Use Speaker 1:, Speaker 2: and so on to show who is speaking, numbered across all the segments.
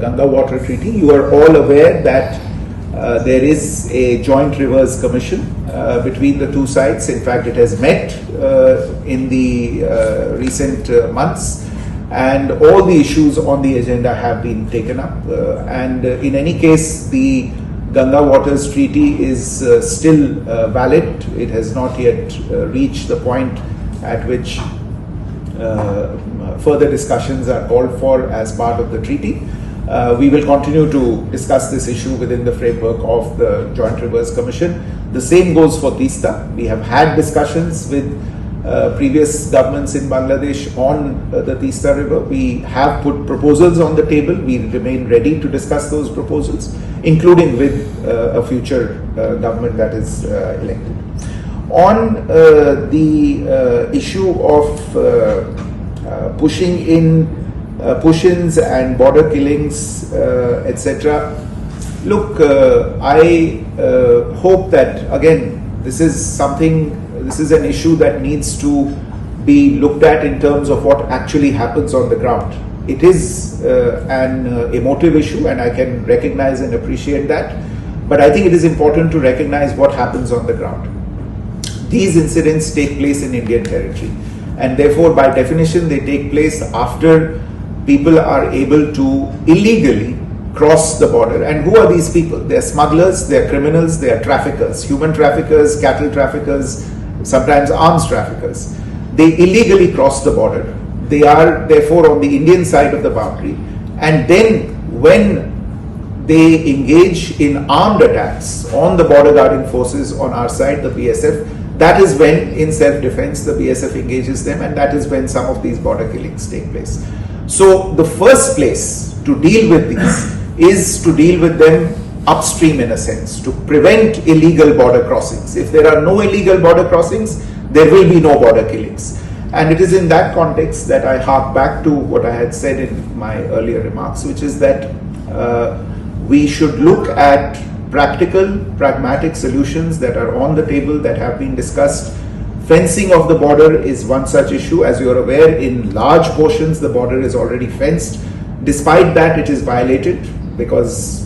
Speaker 1: Ganga Water Treaty. You are all aware that there is a joint rivers commission between the two sides. In fact, it has met in the recent months, and all the issues on the agenda have been taken up. And in any case, the Ganga Waters Treaty is still valid. It has not yet reached the point at which further discussions are called for as part of the treaty. We will continue to discuss this issue within the framework of the Joint Rivers Commission. The same goes for Teesta. We have had discussions with previous governments in Bangladesh on the Teesta River. We have put proposals on the table. We remain ready to discuss those proposals, including with a future government that is elected. On the issue of pushing in push-ins and border killings, etc. Look, I hope that, again, this is an issue that needs to be looked at in terms of what actually happens on the ground. It is an emotive issue, and I can recognize and appreciate that, but I think it is important to recognize what happens on the ground. These incidents take place in Indian territory, and therefore by definition they take place after people are able to illegally cross the border. And who are these people? They are smugglers, they are criminals, they are traffickers, human traffickers, cattle traffickers, sometimes arms traffickers. They illegally cross the border. They are therefore on the Indian side of the boundary, and then when they engage in armed attacks on the border guarding forces on our side, the BSF, that is when in self-defense the BSF engages them, and that is when some of these border killings take place. So the first place to deal with these is to deal with them upstream, in a sense, to prevent illegal border crossings. If there are no illegal border crossings, there will be no border killings. And it is in that context that I hark back to what I had said in my earlier remarks, which is that we should look at practical, pragmatic solutions that are on the table, that have been discussed. Fencing of the border is one such issue. As you are aware, in large portions the border is already fenced. Despite that, it is violated because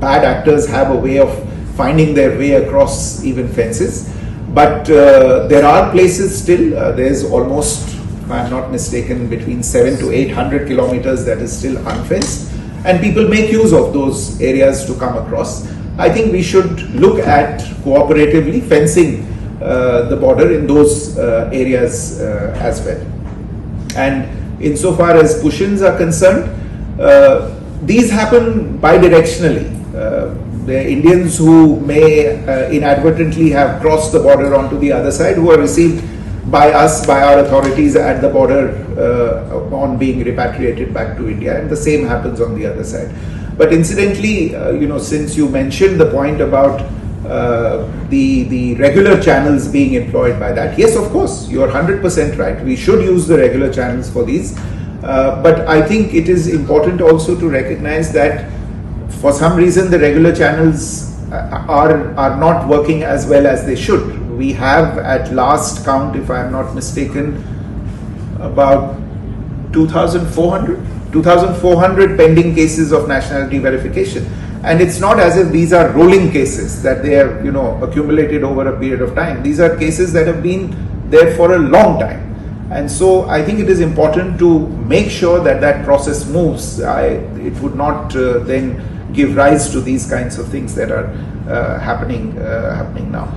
Speaker 1: bad actors have a way of finding their way across even fences. But there are places still, there's almost, if I'm not mistaken, between 700 to 800 kilometers that is still unfenced, and people make use of those areas to come across. I think we should look at cooperatively fencing the border in those areas as well. And insofar as push-ins are concerned, these happen bidirectionally. The Indians who may inadvertently have crossed the border onto the other side, who are received by us, by our authorities at the border on being repatriated back to India, and the same happens on the other side. But incidentally, since you mentioned the point about the regular channels being employed by that, yes, of course, you are 100% right. We should use the regular channels for these. But I think it is important also to recognize that for some reason the regular channels are not working as well as they should. We have, at last count, if I am not mistaken, about 2,400 pending cases of nationality verification. And it's not as if these are rolling cases that they have, accumulated over a period of time. These are cases that have been there for a long time. And so I think it is important to make sure that that process moves. It would not then give rise to these kinds of things that are happening now.